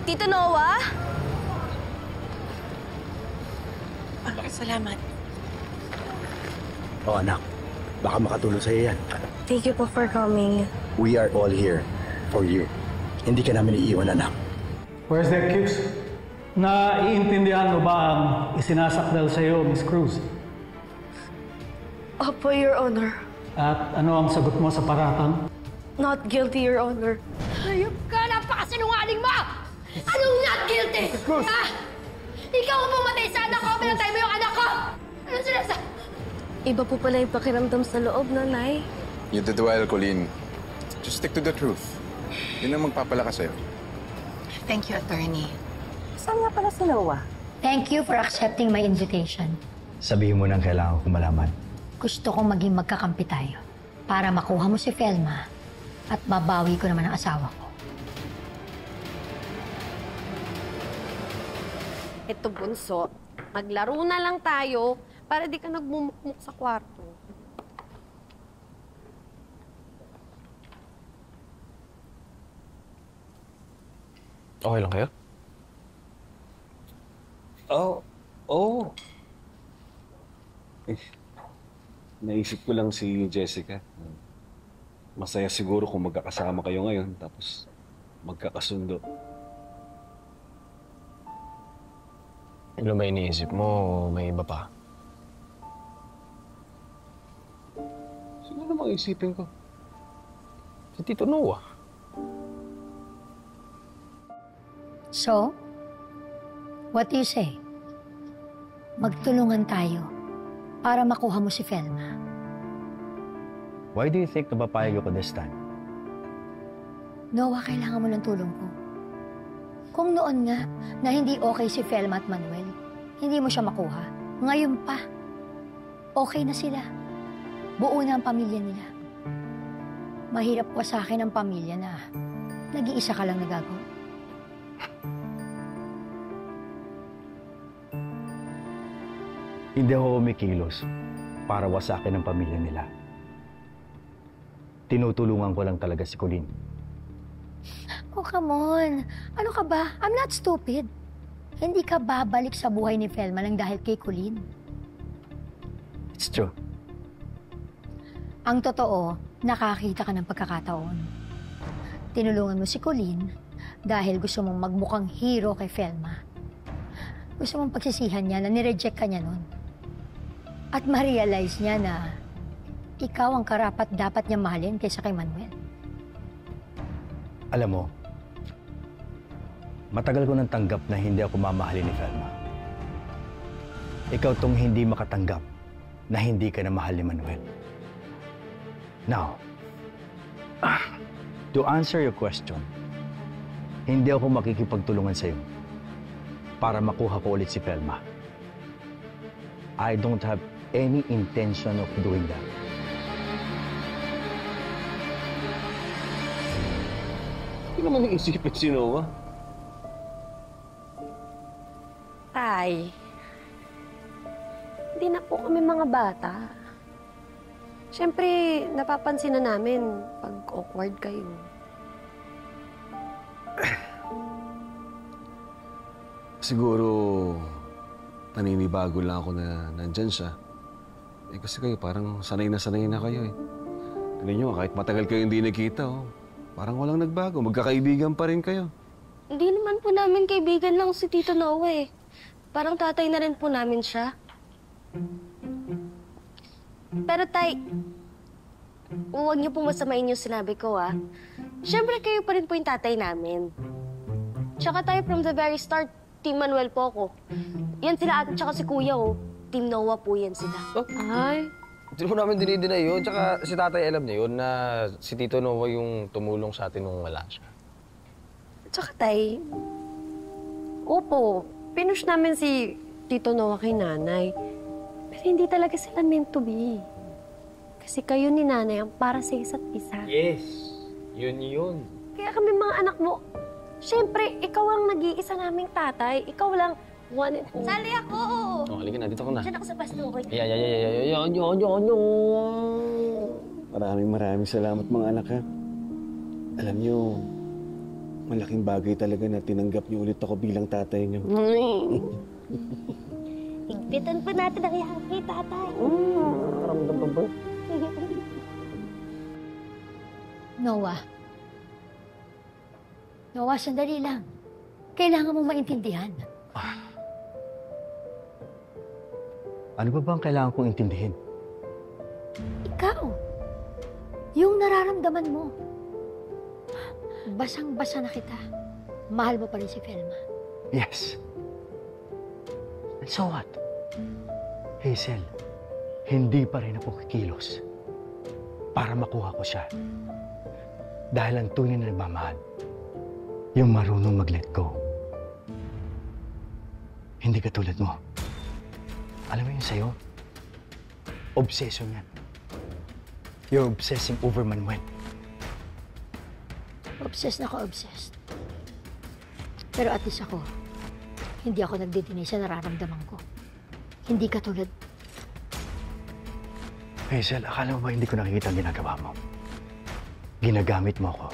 Tito Noah? Salamat. Oh, anak. Baka makatulong sa'yo yan. Thank you po for coming. We are all here for you. Hindi ka namin iiwan, anak. Where's that kiss? Naiintindihan mo ba ang isinasakdal sa'yo, Miss Cruz? Opo, Your Honor. At ano ang sagot mo sa paratang? Not guilty, Your Honor. Hayop ka! Napakasinungaling mo! Anong not guilty? Ha? Ikaw ang pumatay sa anak ko! Pinatay mo yung anak ko! Anong sinasabi? Iba po pala yung pakiramdam sa loob, Nanay. You did well, Colleen. Just stick to the truth. Yun ang magpapalakas sa'yo. Thank you, attorney. Saan nga pala si Noah? Thank you for accepting my invitation. Sabihin mo nang kailangan ko malaman. Gusto kong maging magkakampi tayo para makuha mo si Felma at mabawi ko naman ang asawa ko. Ito, Bunso, maglaro na lang tayo para di ka nagmumukmuk sa kwarto. Okay lang kayo? Oo. Naisip ko lang si Jessica. Masaya siguro kung magkakasama kayo ngayon, tapos magkakasundo. Ano ba iniisip mo o may iba pa? Sino namang isipin ko? Si Tito Noah. So, what do you say? Magtulungan tayo para makuha mo si Felma. Why do you think napapayag ako this time? Noah, kailangan mo ng tulong ko. Kung noon nga na hindi okay si Felma at Manuel, hindi mo siya makuha. Ngayon pa, okay na sila. Buo na ang pamilya nila. Mahirap pa sa akin ang pamilya na nag-iisa ka lang nagagawa. Hindi ako kumikilos para wasakin ang pamilya nila. Tinutulungan ko lang talaga si Colleen. Oh, come on. Ano ka ba? I'm not stupid. Hindi ka babalik sa buhay ni Felma lang dahil kay Colleen. It's true. Ang totoo, nakakita ka ng pagkakataon. Tinulungan mo si Colleen dahil gusto mong magmukhang hero kay Felma. Gusto mong pagsisihan niya na nireject ka niya nun. At ma-realize niya na ikaw ang karapat-dapat niya mahalin kaysa kay Manuel. Alam mo, matagal ko nang tanggap na hindi ako mamahalin ni Felma. Ikaw tong hindi makatanggap na hindi ka na mahal ni Manuel. Now, to answer your question, hindi ako makikipagtulungan sa'yo para makuha ko ulit si Felma. I don't have any intention of doing that. Hindi naman naisipin si Noah. Tay, hindi na po kami mga bata. Siyempre, napapansin na namin pag awkward kayo. Siguro, naninibago lang ako na nandyan siya. Eh kasi kayo, parang sanay na kayo eh. Tignan nyo, kahit matagal kayo hindi nakita, parang walang nagbago. Magkakaibigan pa rin kayo. Hindi naman po namin kaibigan lang si Tito Noah eh. Parang tatay na rin po namin siya. Pero tay, huwag niyo pong masamain yung sinabi ko ah. Siyempre kayo pa rin po yung tatay namin. Tsaka tayo from the very start, Team Manuel po ako. Yan sila ate tsaka si kuya oh. Team Noah po yan sila. Ay, hindi mo namin dinidinay yun. Tsaka si tatay alam niya yun na si Tito Noah yung tumulong sa atin nung wala siya. Tsaka tay, opo, pinush namin si Tito Noah kay nanay. Pero hindi talaga sila meant to be. Kasi kayo ni nanay ang para sa isa't isa. Yes, yun. Kaya kami mga anak mo, siyempre, ikaw ang nag-iisa naming tatay. Ikaw lang, one and only. Sali ako! Oh, halika na, dito ko na. Diyan ako sa pasto ko. Yan. Maraming salamat mga anak ha. Alam nyo, malaking bagay talaga na tinanggap niyo ulit ako bilang tatay niyo. Higpitan pa natin ang ihaki, tatay. Karamdam pa ba? Noah. Noah, sandali lang. Kailangan mong maintindihan. Ano ba bang kailangan kong intindihin? Ikaw. Yung nararamdaman mo. Basang-basa na kita. Mahal mo pa rin si Felma. Yes. And so what? Hazel, hindi pa rin ako kikilos para makuha ko siya. Dahil ang tunay na nagmamahal, yung marunong mag-let go. Hindi katulad mo. Alam mo yun sa'yo? Obsession yan. You're obsessing over Manuel. Obsessed na ako, obsessed. Pero at least ako, hindi ako nagdidinay sa nararamdaman ko. Hindi katulad. Hazel, akala mo ba hindi ko nakikita ang ginagawa mo? Ginagamit mo ako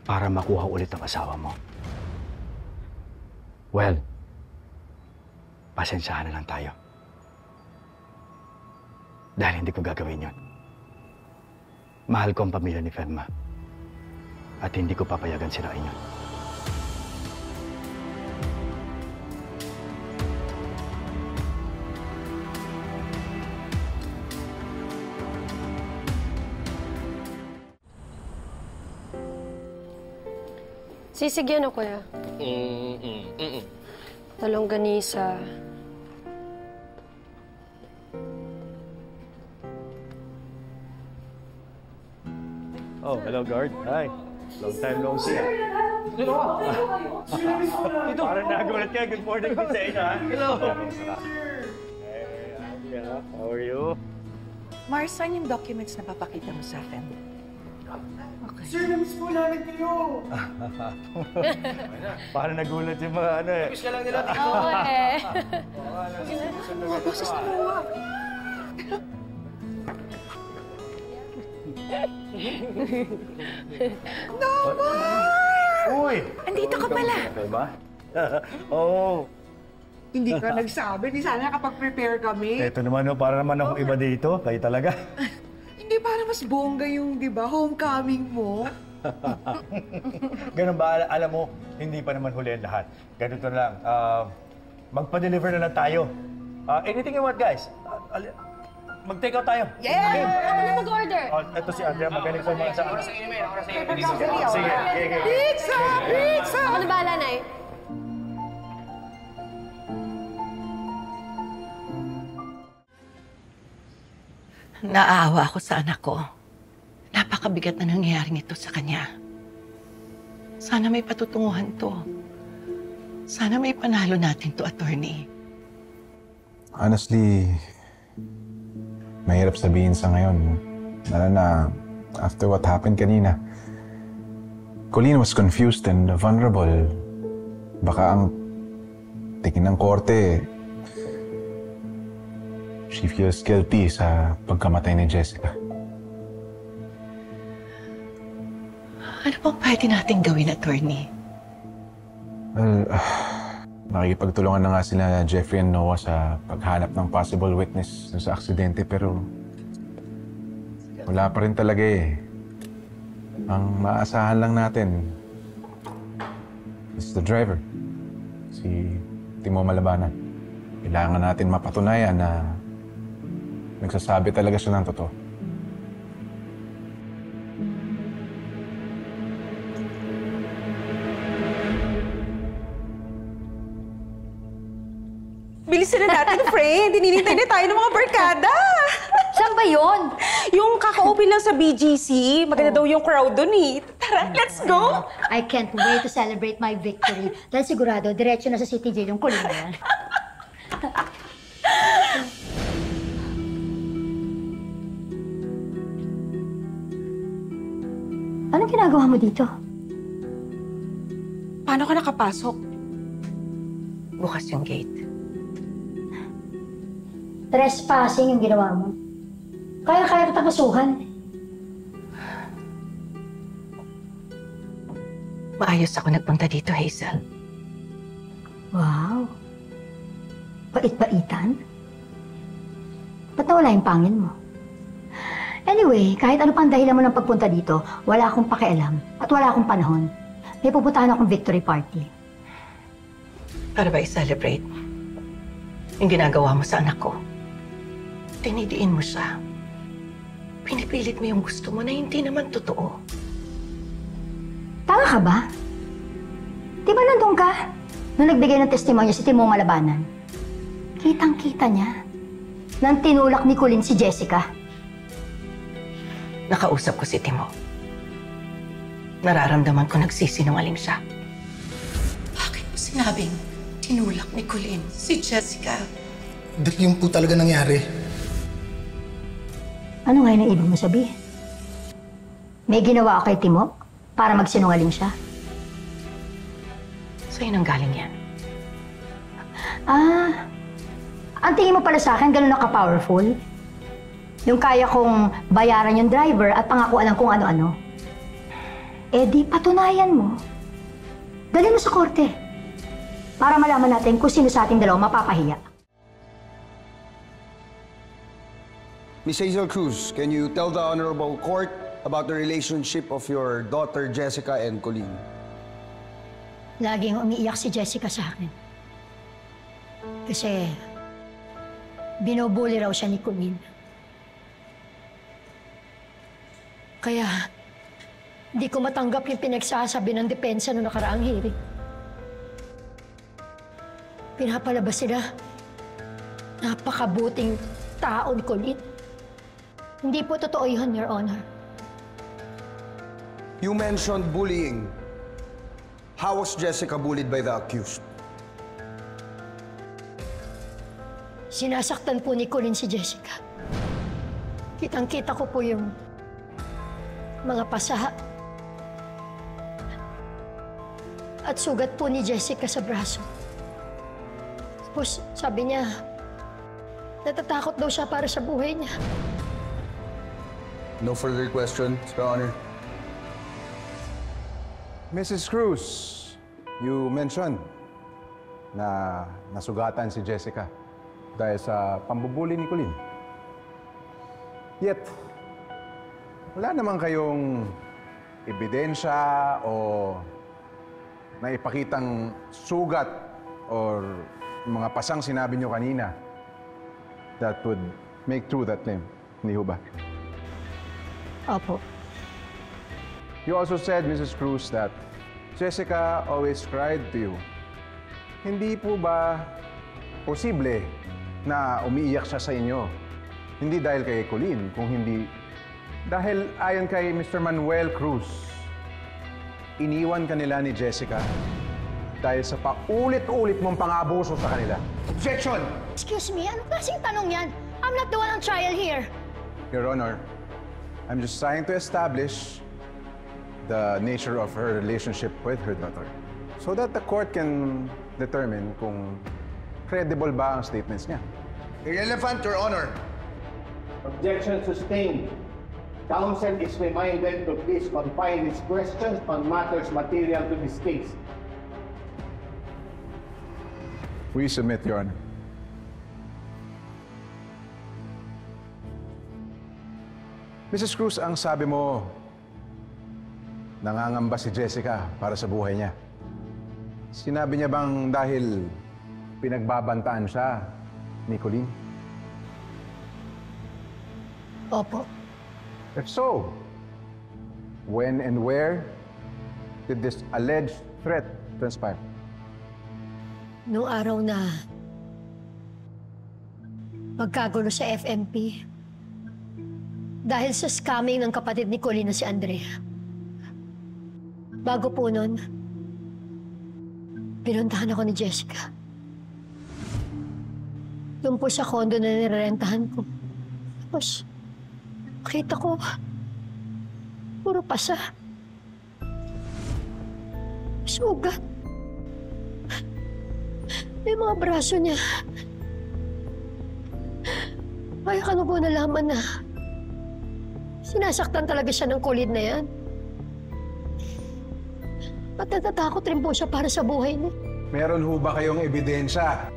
para makuha ulit ang asawa mo. Well, pasensyahan na lang tayo. Dahil hindi ko gagawin yun. Mahal ko ang pamilya ni Felma. At hindi ko papayagan sirain yun. Sisigyan ako, kuya. Talong ganisa. Oh, hello, guard. Hi. Long time no see. Dito! Parang nagulat ka. Good morning din sa inyo, ha? Hello! Hey, how are you? Mars, saan yung documents na papakita mo sa akin? Okay. Sir, namiss po namin kayo! Parang nagulat yung mga ano eh. Miss ka lang nila. Oo eh. Boses na mo. Uy! Andito ka pala. Okay ba? Oo. Hindi ka nagsabi. Di sana kapag-prepare kami. Ito naman, no, para naman akong iba dito. Kayo talaga. Hindi para mas bongga yung, di ba, homecoming mo? Ganun ba? Alam mo, hindi pa naman huli ang lahat. Ganito na lang. Magpa-deliver na lang tayo. Anything you want, guys? Mag-take out tayo. Yeah! Ako na mag-order. Ito si Andrea. Magaling sa mga sa... Sige. Pizza! Pizza! Ako na bahala, Nay. Naaawa ako sa anak ko. Napakabigat na nangyayari nito sa kanya. Sana may patutunguhan to. Sana may panalo natin to, attorney. Honestly, mahirap sabihin sa ngayon. Lalo na after what happened kanina. Colleen was confused and vulnerable. Baka ang tingin ng korte, she feels guilty sa pagkamatay ni Jessica. Ano bang pwede natin gawin, attorney? Well, nakikipagtulungan na nga sila Jeffrey and Noah sa paghanap ng possible witness sa aksidente pero wala pa rin talaga eh. Ang maasahan lang natin is the driver, si Timo Malabanan. Kailangan natin mapatunayan na nagsasabi talaga siya ng totoo. Bilisan na natin, friend. Hinihintay na tayo ng mga barkada. Saan ba yun? Yung kaka-open lang sa BGC. Maganda daw yung crowd dun eh. Tara, let's go! I can't wait to celebrate my victory. Dahil sigurado, diretso na sa City Jail yung kuling na yan. Anong ginagawa mo dito? Paano ka nakapasok? Bukas yung gate. Trespassing yung ginawa mo. Kaya kita kasuhan. nagpaayos ako nagpunta dito, Hazel. Wow. Bait-baitan? Ba't nawala yung pangil mo? Anyway, kahit ano pang dahilan mo ng pagpunta dito, wala akong pakialam at wala akong panahon. May pupuntahan akong victory party. Para ba i-celebrate yung ginagawa mo sa anak ko? Tinidiin mo siya. Pinipilit mo yung gusto mo na hindi naman totoo. Tama ka ba? Di ba nandun ka? Nung nagbigay ng testimonyo si Timo Malabanan. Kitang-kita niya nang tinulak ni Colleen si Jessica. Nakausap ko si Timo. Nararamdaman ko nagsisinungaling siya. Bakit mo sinabing tinulak ni Colleen si Jessica? Dahil yun po talaga nangyari. Ano nga yung ibig mo sabihin? May ginawa ako kay Timo para magsinungaling siya? Sa'yo nang galing yan. Ang tingin mo pala sa akin, ganun na ka-powerful? Yung kaya kong bayaran yung driver at pangakuan ng kung ano-ano. Eh di patunayan mo. Dali mo sa korte. Para malaman natin kung sino sa ating dalawa mapapahiya. Miss Hazel Cruz, can you tell the Honorable Court about the relationship of your daughter Jessica and Colleen? Laging umiiyak si Jessica sa akin. Kasi binubuli raw siya ni Colleen. Kaya di ko matanggap yung pinagsasabi ng depensa noong nakaraang hearing. Pinapalabas sila. Napakabuting tao ni Colleen. Hindi po totoo yun, Your Honor. You mentioned bullying. How was Jessica bullied by the accused? Sinasaktan po ni Colleen si Jessica. Kitang-kita ko po yung mga pasaha at sugat po ni Jessica sa braso. Tapos sabi niya, natatakot daw siya para sa buhay niya. No further questions, Your Honor. Mrs. Cruz, you mentioned na nasugatan si Jessica dahil sa pambubuli ni Colleen. Yet, wala naman kayong ebidensya o naipakitang sugat or mga pasang sinabi niyo kanina that would make true that claim. Hindi ho ba? Opo. You also said, Mrs. Cruz, that Jessica always cried to you. Hindi po ba posible na umiiyak siya sa inyo? Hindi dahil kay Colleen, kung hindi dahil ayon kay Mr. Manuel Cruz, iniwan kanila ni Jessica dahil sa paulit-ulit mong pang-abuso sa kanila. Objection! Excuse me, anong klaseng tanong yan? I'm not the one on trial here. Your Honor, I'm just trying to establish the nature of her relationship with her daughter so that the court can determine kung credible ba ang statements niya. Irrelevant, Your Honor. Objection sustained. Counsel is reminded to please confine its questions on matters material to this case. We submit, Your Honor. Mrs. Cruz, ang sabi mo, nangangamba si Jessica para sa buhay niya. Sinabi niya bang dahil pinagbabantaan siya ni Colleen? Opo. If so, when and where did this alleged threat transpire? Noong araw na magkagulo sa FMP dahil sa scamming ng kapatid ni Colleen na si Andrea. Bago po nun, pinuntahan ako ni Jessica. Doon po sa condo na nirerentahan ko. Tapos, makita ko, puro pasa. Sugat. May mga braso niya. Kaya ka na po nalaman na sinasaktan talaga siya ng Colleen na yan. Ba't natatakot rin po siya para sa buhay niya? Meron ho ba kayong ebidensya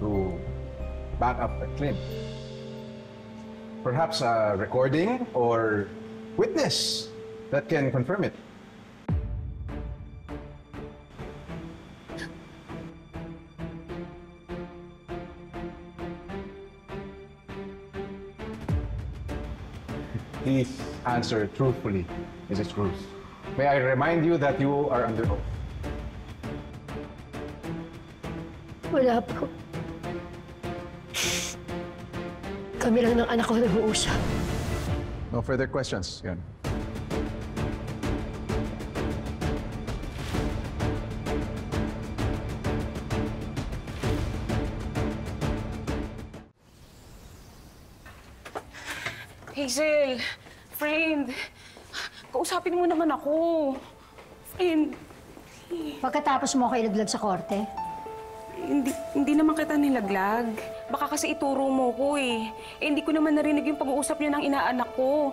to back up the claim? Perhaps a recording or witness that can confirm it. Please answer truthfully, Mrs. Cruz. May I remind you that you are under oath. Wala po. Kami lang ng anak ko nag-uusap. No further questions, Yan. Hazel, friend, kausapin mo naman ako. Friend, Pagkatapos mo ako ilaglag sa korte, hindi naman kita nilaglag. Baka kasi ituro mo ko eh. Hindi ko naman narinig yung pag-uusap niyo ng inaanak ko.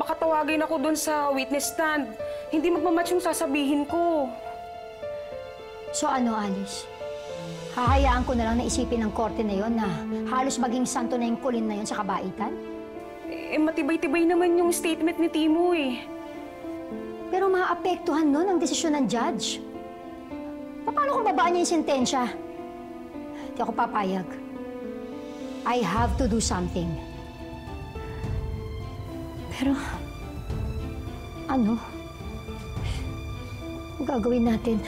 Baka tawagin ako doon sa witness stand. Hindi magmamatch yung sasabihin ko. so ano, Alice? Hahayaan ko na lang na isipin ng korte na yon na halos maging santo na yung kulin na yon sa kabaitan? Matibay-tibay naman yung statement ni Timo eh. Pero maapektuhan nun ang desisyon ng judge. Paano kung babaan niya yung sentensya? Hindi ako papayag. I have to do something. Pero, ano? Ang gagawin natin?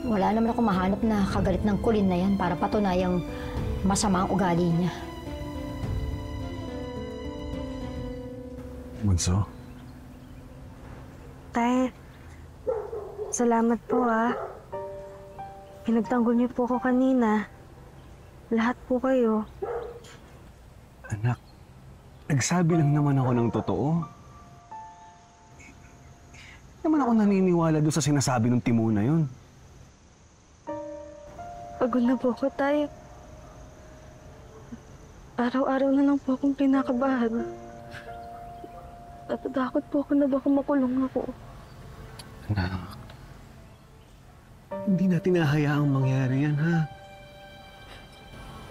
Wala naman ako mahanap na kagalit ng kulin na yan para patunayang masama ang ugali niya. Bunso? Tay, salamat po Pinagtanggol niyo po ako kanina. Lahat po kayo. Anak, nagsabi lang naman ako ng totoo. Hindi naman ako naniniwala doon sa sinasabi ng Timo na yun. Pagod na po ako, Tay. Araw-araw na lang po akong kinakabahan. Natatakot po ako na baka makulong ako. Anak, hindi natin hahayaang mangyari yan, ha?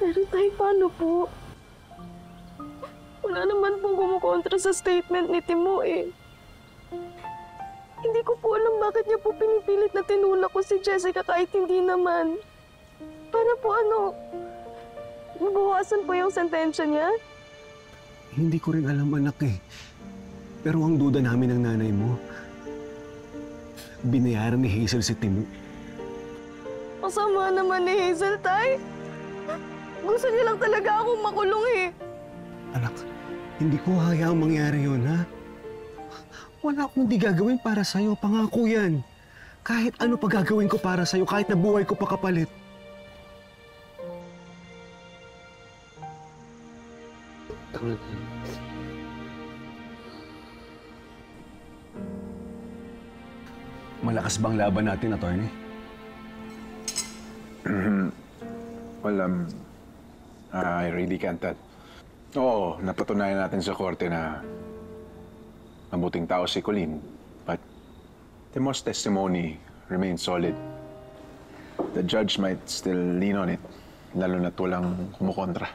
Pero Tay, paano po? Wala naman pong kumukontra sa statement ni Timo eh. Hindi ko po alam bakit niya po pinipilit na tinulak ko si Jessica kahit hindi naman. Para po mabawasan po yung sentensya niya? Hindi ko rin alam, anak eh. Pero ang duda namin ng nanay mo, binayaran ni Hazel si Timo. Masama naman ni Hazel, Tay. Gusto niya lang talaga akong makulong eh. Anak, hindi ko hayaang mangyari yun, ha? Wala akong hindi gagawin para sa'yo. Pangako yan. Kahit ano pa gagawin ko para sa'yo, kahit na buhay ko pa kapalit. Malakas bang laban natin, attorney? Well, I really can't tell. Oo, napatunayan natin sa korte na mabuting tao si Colleen. But Timo's testimony remains solid. The judge might still lean on it, lalo na't walang kumukontra.